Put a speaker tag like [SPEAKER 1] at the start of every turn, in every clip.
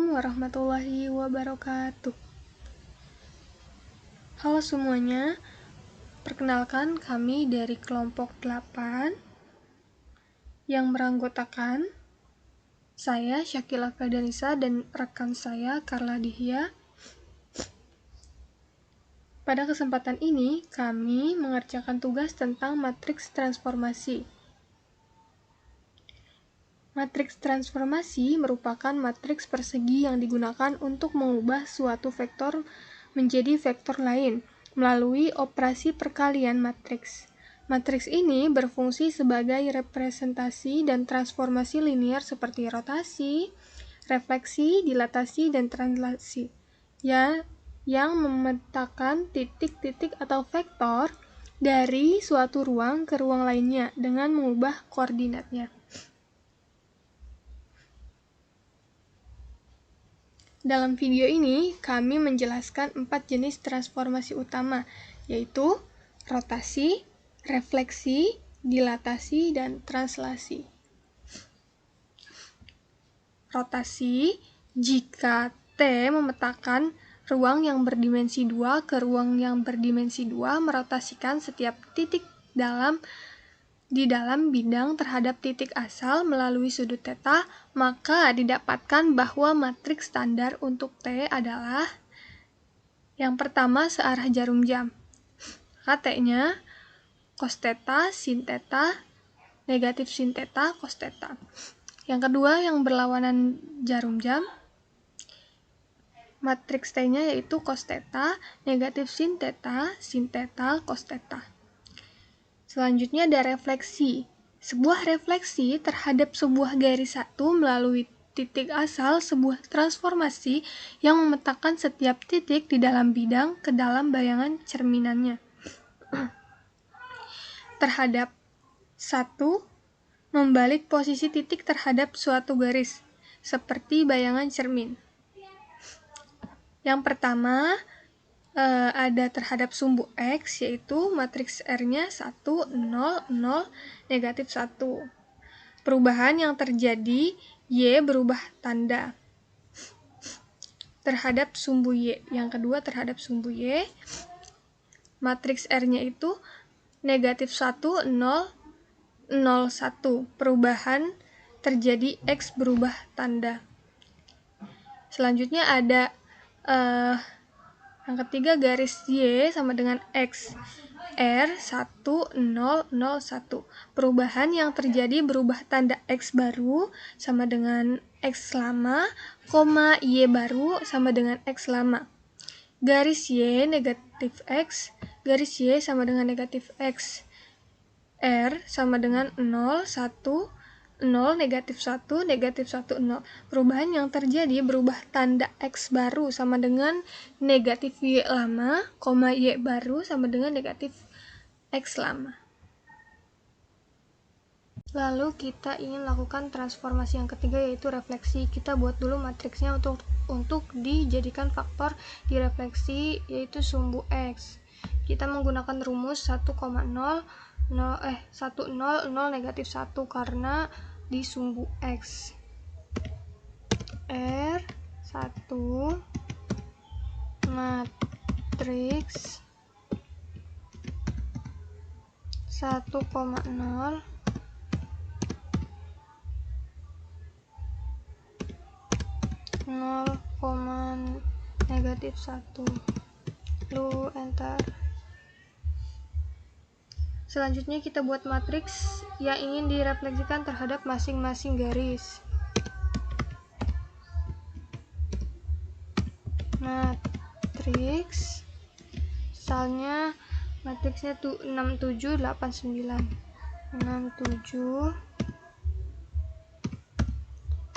[SPEAKER 1] Assalamualaikum warahmatullahi wabarakatuh. Halo semuanya, perkenalkan kami dari kelompok 8 yang beranggotakan saya Syakila Fedanisa dan rekan saya Carla Dihya. Pada kesempatan ini, kami mengerjakan tugas tentang matriks transformasi. Matriks transformasi merupakan matriks persegi yang digunakan untuk mengubah suatu vektor menjadi vektor lain melalui operasi perkalian matriks. Matriks ini berfungsi sebagai representasi dan transformasi linear seperti rotasi, refleksi, dilatasi, dan translasi, yang memetakan titik-titik atau vektor dari suatu ruang ke ruang lainnya dengan mengubah koordinatnya. Dalam video ini, kami menjelaskan 4 jenis transformasi utama, yaitu rotasi, refleksi, dilatasi, dan translasi. Rotasi, jika T memetakan ruang yang berdimensi 2 ke ruang yang berdimensi 2, merotasikan setiap titik di dalam bidang terhadap titik asal melalui sudut θ, maka didapatkan bahwa matriks standar untuk T adalah yang pertama searah jarum jam. T-nya cos θ, sin θ, negatif sin θ, cos θ. Yang kedua yang berlawanan jarum jam, matriks T-nya yaitu cos θ, negatif sin θ, cos θ. Selanjutnya ada refleksi. Sebuah refleksi terhadap sebuah garis satu melalui titik asal sebuah transformasi yang memetakan setiap titik di dalam bidang ke dalam bayangan cerminannya. Terhadap satu, membalik posisi titik terhadap suatu garis, seperti bayangan cermin. Yang pertama, ada terhadap sumbu X, yaitu matriks R-nya 1, 0, 0, negatif 1. Perubahan yang terjadi, Y berubah tanda. Terhadap sumbu Y, yang kedua terhadap sumbu Y, matriks R-nya itu negatif 1, 0, 0, 1. Perubahan terjadi X berubah tanda. Selanjutnya ada yang ketiga garis Y sama dengan X, R 1, 0, 0, 1. Perubahan yang terjadi berubah tanda X baru sama dengan X lama, Y baru sama dengan X lama. Garis Y negatif X, garis Y sama dengan negatif X. R sama dengan 0, 1, 0, negatif 1, negatif 1, 0. Perubahan yang terjadi berubah tanda X baru sama dengan negatif Y lama, Y baru sama dengan negatif X lama. Lalu kita ingin lakukan transformasi yang ketiga, yaitu refleksi. Kita buat dulu matriksnya untuk dijadikan faktor di refleksi, yaitu sumbu X. Kita menggunakan rumus 1,0, 1, 0, 0, negatif 1 karena di sumbu X. R 1 matriks 1,0 0, negatif 1. Lalu enter. Selanjutnya kita buat matriks yang ingin direfleksikan terhadap masing-masing garis. Matriks misalnya matriksnya 6, 7, 8, 9. 6, 7,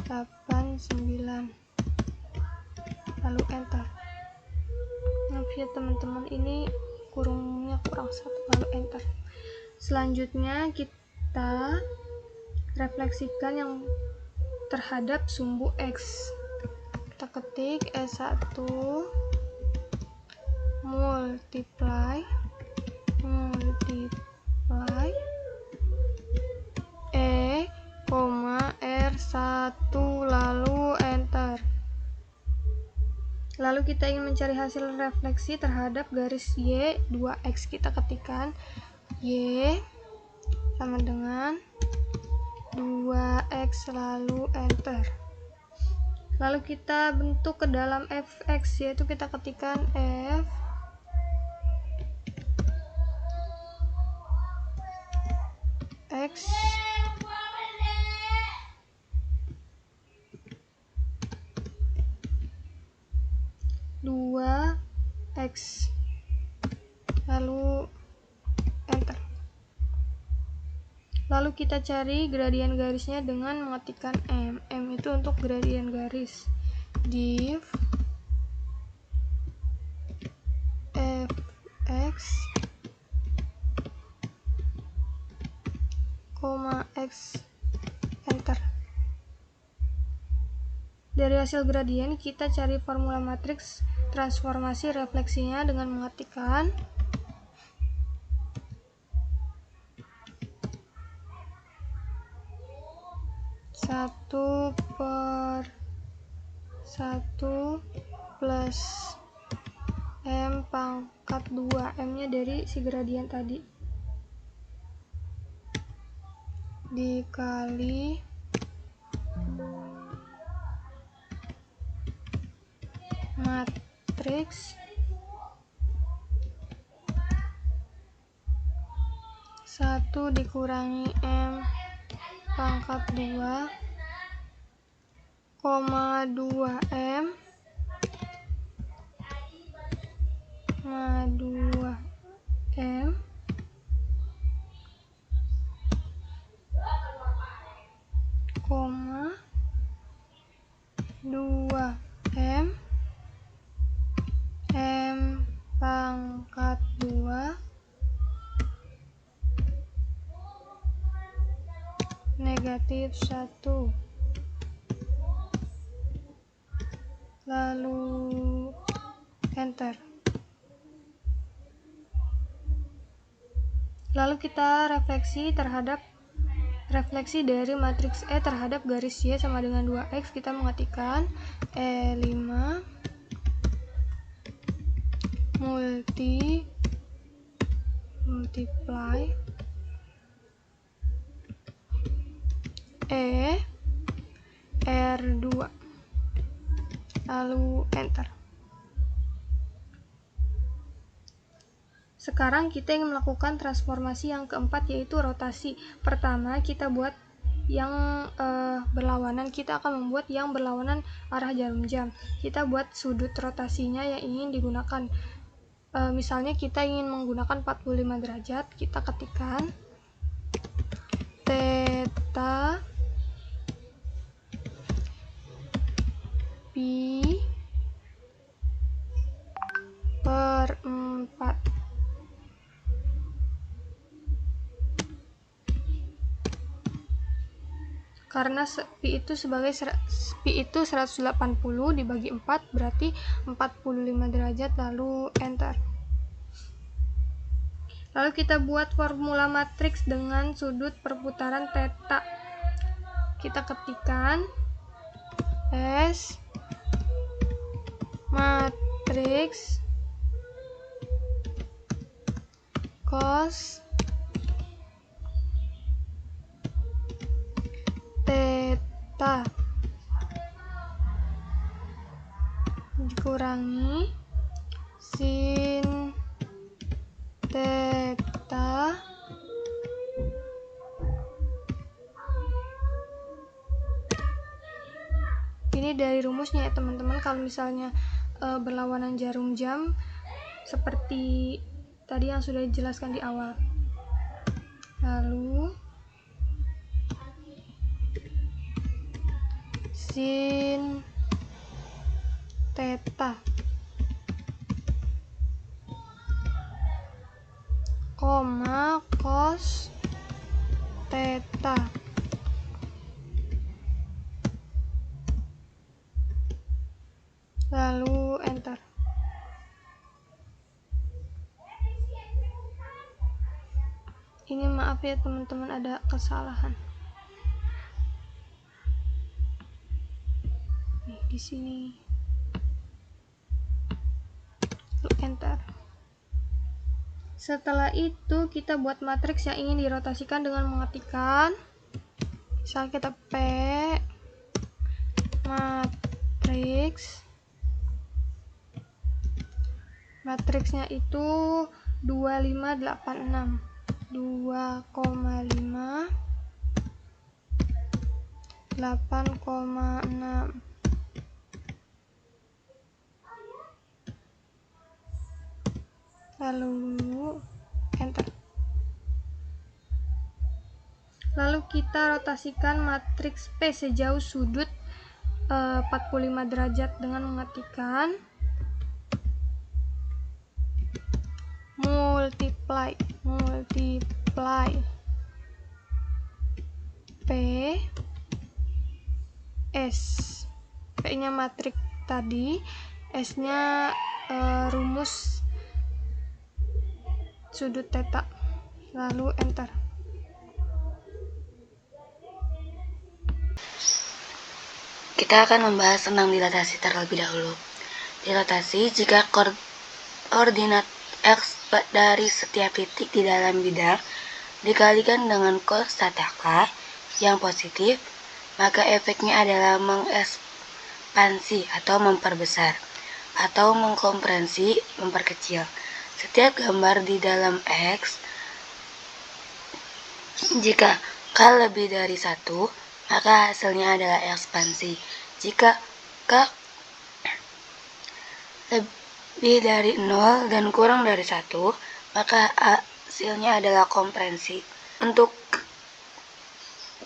[SPEAKER 1] 8, 9. Lalu enter. Maaf ya teman-teman, ini kurungnya kurang satu, lalu enter. Selanjutnya kita refleksikan yang terhadap sumbu X. Kita ketik S1 multiply E, R1, lalu enter. Lalu kita ingin mencari hasil refleksi terhadap garis Y 2X. Kita ketikkan Y sama dengan 2X lalu enter. Lalu kita bentuk ke dalam fx, yaitu kita ketikkan f x dua x lalu enter. Lalu kita cari gradien garisnya dengan mengetikkan m itu untuk gradien garis. Div fx, x, enter. Dari hasil gradien kita cari formula matriks transformasi refleksinya dengan mengetikkan 1/1 plus M pangkat 2, M nya dari si gradien tadi, dikali matriks 1 dikurangi M pangkat 2, 2M 2M koma 2M M pangkat 2 negatif 1 lalu enter. Lalu kita refleksi dari matriks E terhadap garis Y sama dengan 2X. Kita mengetikkan E5 multiply E R2 lalu enter. Sekarang kita ingin melakukan transformasi yang keempat, yaitu rotasi. Pertama kita buat yang berlawanan, kita akan membuat yang berlawanan arah jarum jam. Kita buat sudut rotasinya yang ingin digunakan. Misalnya kita ingin menggunakan 45 derajat, kita ketikkan theta pi per 4. Karena pi itu 180 dibagi 4 berarti 45 derajat lalu enter. Lalu kita buat formula matriks dengan sudut perputaran theta. Kita ketikkan S matriks cos theta dikurangi sin theta ini dari rumusnya ya teman-teman. Kalau misalnya berlawanan jarum jam seperti tadi yang sudah dijelaskan di awal. Lalu sin theta koma cos theta lalu enter. Ini maaf ya teman-teman, ada kesalahan. Nih di sini. enter. Setelah itu kita buat matriks yang ingin dirotasikan dengan mengetikkan, misal kita P matriksnya itu 2586 2,5 8,6 lalu enter. Lalu kita rotasikan matriks P sejauh sudut 45 derajat dengan mengetikkan multiply P S. P-nya matriks tadi, S-nya rumus sudut theta, lalu enter.
[SPEAKER 2] Kita akan membahas tentang dilatasi terlebih dahulu. Dilatasi jika koordinat X dari setiap titik di dalam bidang dikalikan dengan cos theta K yang positif, maka efeknya adalah mengekspansi atau memperbesar, atau mengkompresi, memperkecil setiap gambar di dalam X. Jika K lebih dari 1, maka hasilnya adalah ekspansi. Jika K lebih dari 0 dan kurang dari 1, maka hasilnya adalah kompresi. Untuk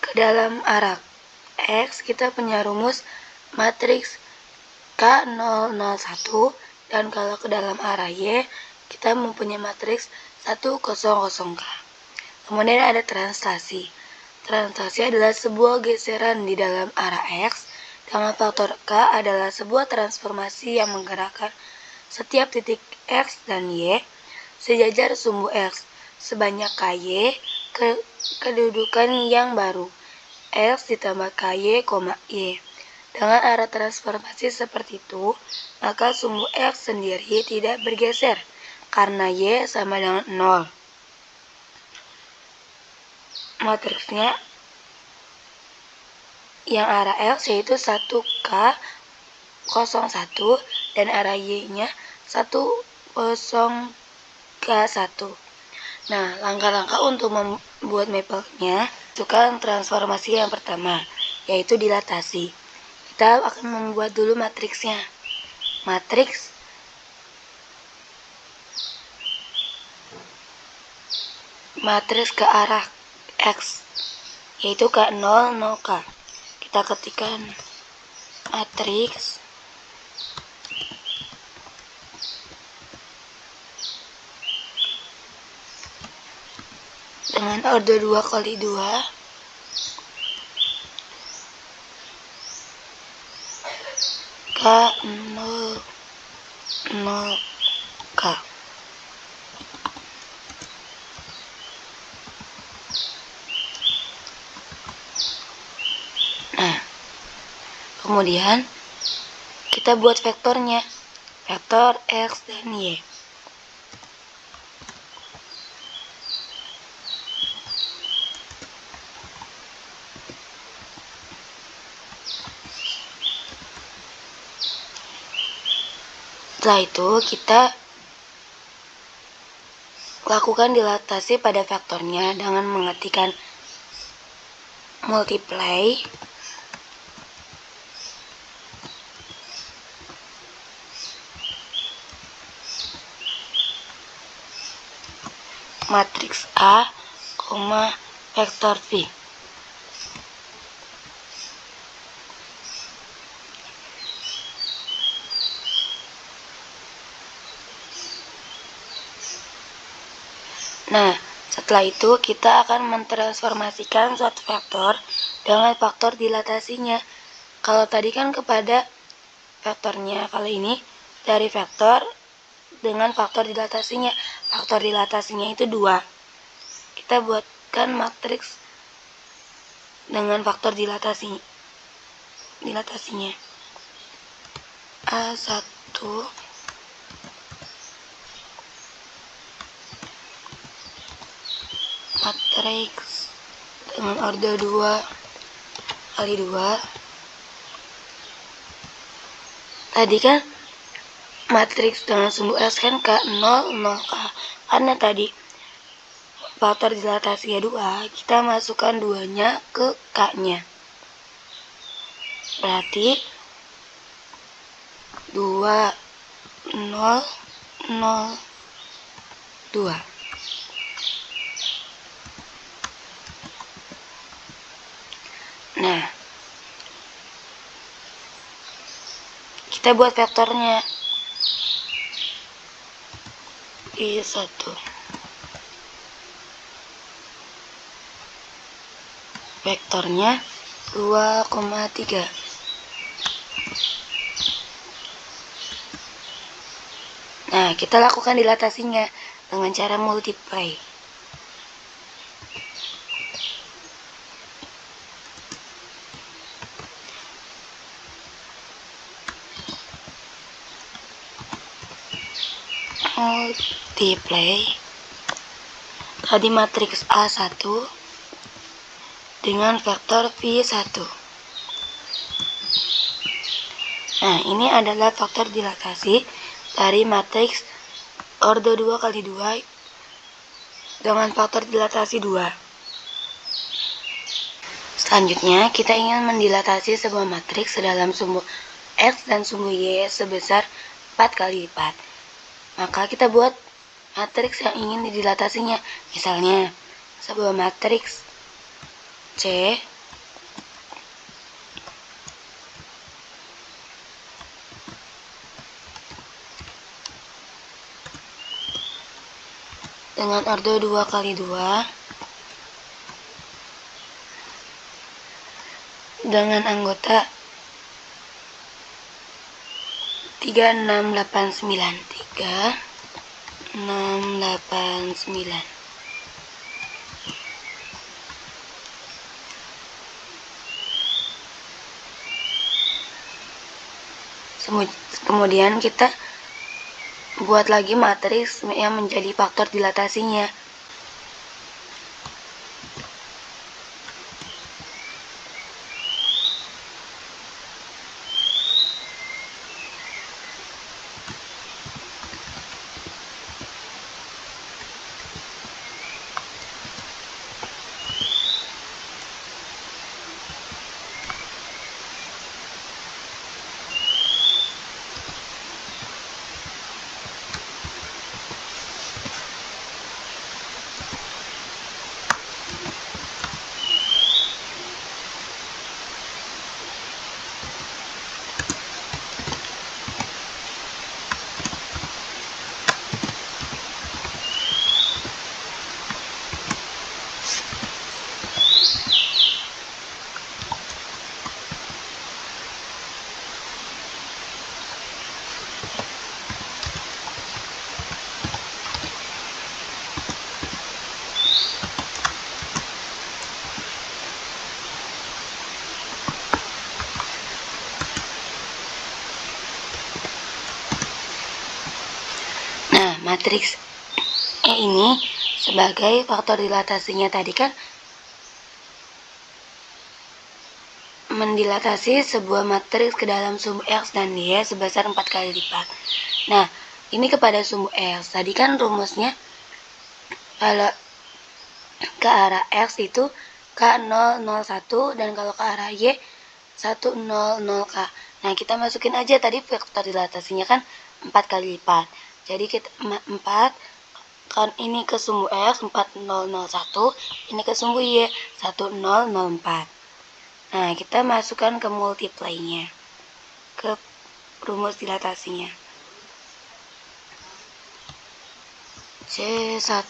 [SPEAKER 2] ke dalam arah X, kita punya rumus matriks K001, dan kalau ke dalam arah Y, kita mempunyai matriks 100K. Kemudian ada translasi. Translasi adalah sebuah geseran di dalam arah X, dengan faktor K adalah sebuah transformasi yang menggerakkan setiap titik X dan Y sejajar sumbu X sebanyak KY ke kedudukan yang baru X ditambah KY, Y. Dengan arah transformasi seperti itu, maka sumbu X sendiri tidak bergeser karena Y sama dengan 0. Matriksnya yang arah X yaitu 1K01 dan arah Y-nya 10K1. Nah, langkah-langkah untuk membuat mapelnya, lakukan transformasi yang pertama, yaitu dilatasi. Kita akan membuat dulu matriksnya. Matriks ke arah X, yaitu K0, 0K. Kita ketikkan matriks dengan order 2x2 K0, 0K. Nah, kemudian kita buat vektornya, vektor X dan Y. Setelah itu kita lakukan dilatasi pada vektornya dengan mengetikkan multiply matriks A, vektor V. Nah, setelah itu kita akan mentransformasikan suatu vektor dengan faktor dilatasinya. Kalau tadi kan kepada vektornya, kali ini dari vektor dengan faktor dilatasinya. Faktor dilatasinya itu 2. Kita buatkan matriks dengan faktor dilatasinya. A1 matriks dengan order 2 kali 2. Tadi kan matriks dengan sumbu X kan K0, 0K. Karena tadi faktor dilatasi 2, kita masukkan 2-nya ke K-nya. Berarti 2, 0, 0, 2. Nah, kita buat vektornya. I1. Vektornya 2,3. Nah, kita lakukan dilatasinya dengan cara multiply. Multiply tadi matriks A1 dengan vektor V1. Nah, ini adalah faktor dilatasi dari matriks order 2 kali 2 dengan faktor dilatasi 2. Selanjutnya, kita ingin mendilatasi sebuah matriks sedalam sumbu X dan sumbu Y sebesar 4 kali lipat. Maka kita buat matriks yang ingin didilatasinya. Misalnya, sebuah matriks C dengan order 2 kali 2 dengan anggota 3689. Kemudian kita buat lagi matriks yang menjadi faktor dilatasinya. Nah, matriks E ini sebagai faktor dilatasinya tadi kan mendilatasi sebuah matriks ke dalam sumbu X dan Y sebesar 4 kali lipat. Nah, ini kepada sumbu X. Tadi kan rumusnya kalau ke arah X itu K001 dan kalau ke arah Y 100K. Nah, kita masukin aja tadi vektor dilatasinya kan 4 kali lipat. Jadi kita 4 kan ini ke sumbu X 4001, ini ke sumbu Y 1004. Nah, kita masukkan ke multiply-nya, ke rumus dilatasinya. C1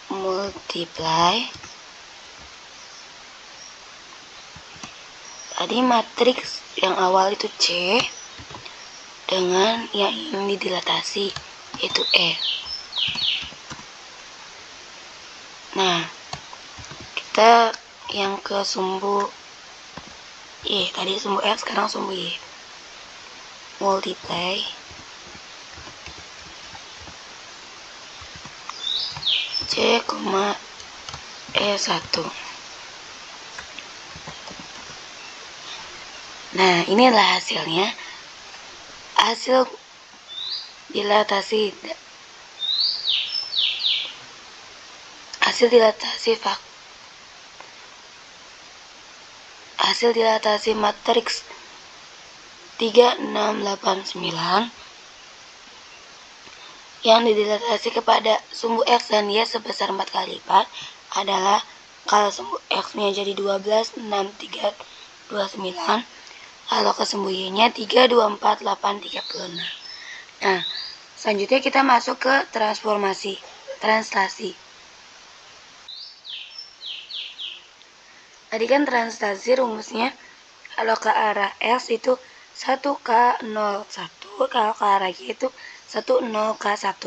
[SPEAKER 2] multiply tadi matriks yang awal itu C dengan yang ini dilatasi yaitu E. Nah, kita yang ke sumbu Y, tadi sumbu X, sekarang sumbu Y. Multiply C, E1. Nah, inilah hasilnya. Hasil dilatasi matriks 3689 yang didilatasi kepada sumbu X dan Y sebesar 4 kali lipat adalah kalau sumbu X-nya jadi 12, 6, 3, 29, kalau ke sumbu Y-nya 3, 2, 4, 8, 36. Nah, selanjutnya kita masuk ke translasi. Tadi kan translasi rumusnya kalau ke arah X itu 1K01, kalau ke arah Y itu 10K1.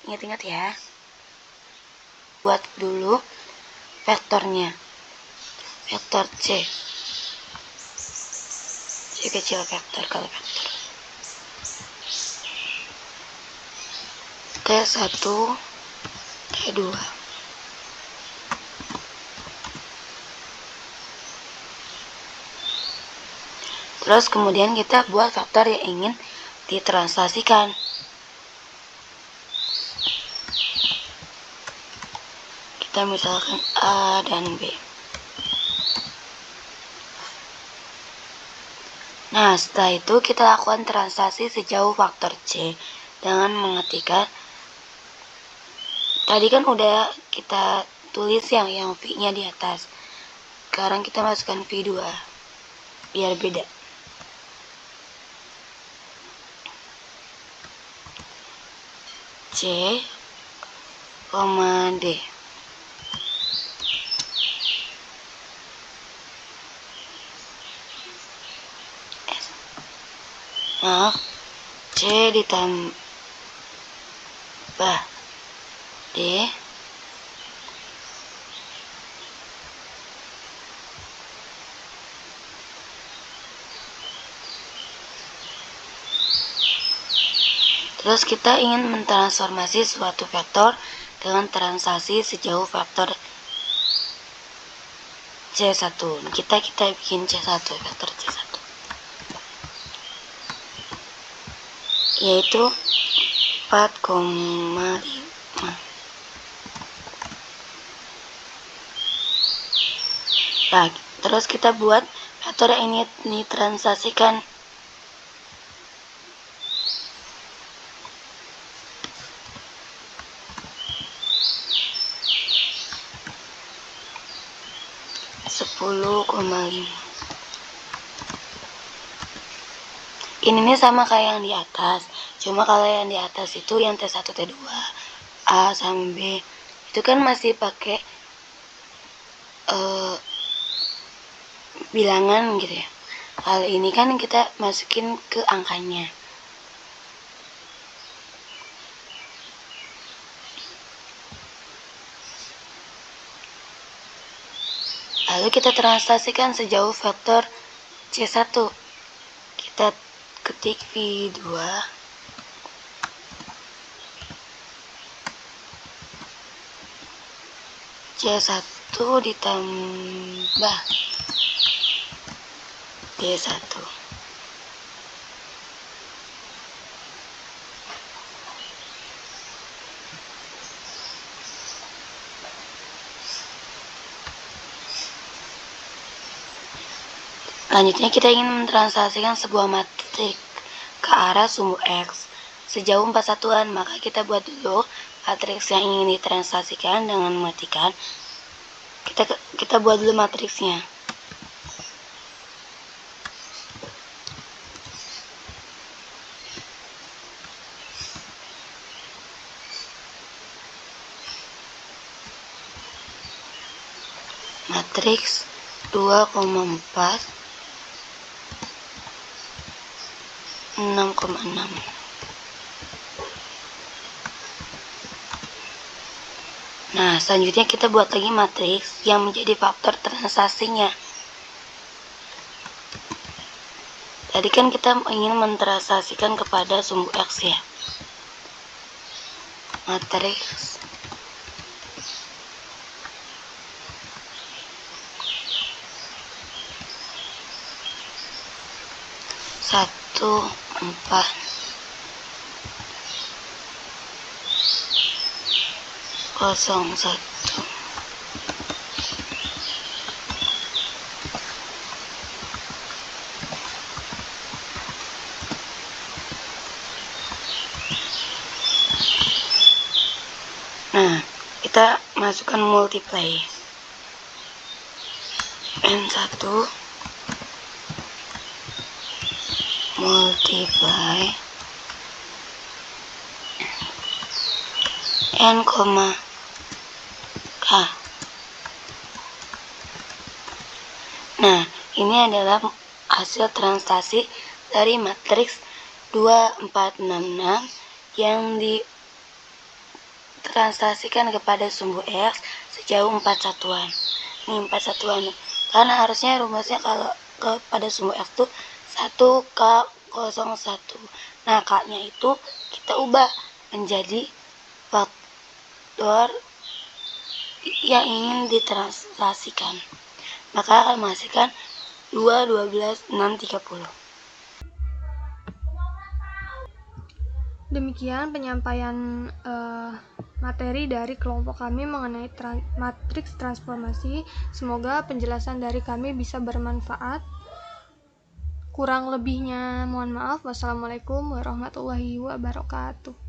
[SPEAKER 2] Ingat-ingat ya. Buat dulu vektornya. Vektor C. C kecil vektor kalau vektor. K1, K2. Terus kemudian kita buat vektor yang ingin ditranslasikan. Kita misalkan A dan B. Nah, setelah itu kita lakukan translasi sejauh faktor C dengan mengetikkan, tadi kan udah kita tulis yang V-nya di atas. Sekarang kita masukkan V2 biar beda. C, D. Maaf, C ditambah D terus kita ingin mentransformasi suatu vektor dengan translasi sejauh vektor C1. Kita bikin C1, vektor C1. Yaitu 4,5. Nah, terus kita buat vektor yang ini ditranslasikan. Ini sama kayak yang di atas, cuma kalau yang di atas itu yang T1, T2, A sampai B itu kan masih pakai bilangan gitu ya. Kalau ini kan kita masukin ke angkanya. Lalu kita translasikan sejauh vektor C1. Kita ketik V2 C1 ditambah D1. Selanjutnya kita ingin mentranslasikan sebuah matriks ke arah sumbu X sejauh 4 satuan, maka kita buat dulu matriks yang ingin ditranslasikan dengan mematikan. Kita buat dulu matriksnya. Matriks 2,4 6,6. Nah, selanjutnya kita buat lagi matriks yang menjadi faktor translasinya. Tadi kan kita ingin mentranslasikan kepada sumbu X ya. Matriks 1401. Nah, kita masukkan multiply. N1 multiply N, K. Nah, ini adalah hasil translasi dari matriks 2, 4, 6, 6 yang ditranslasikan kepada sumbu X sejauh 4 satuan. Ini 4 satuan. Karena harusnya rumusnya kalau kepada sumbu X itu 1K01. Nah, K-nya itu kita ubah menjadi faktor yang ingin ditranslasikan. Maka akan menghasilkan 2, 12, 6, 30.
[SPEAKER 1] Demikian penyampaian materi dari kelompok kami mengenai matriks transformasi. Semoga penjelasan dari kami bisa bermanfaat. Kurang lebihnya mohon maaf. Wassalamualaikum warahmatullahi wabarakatuh.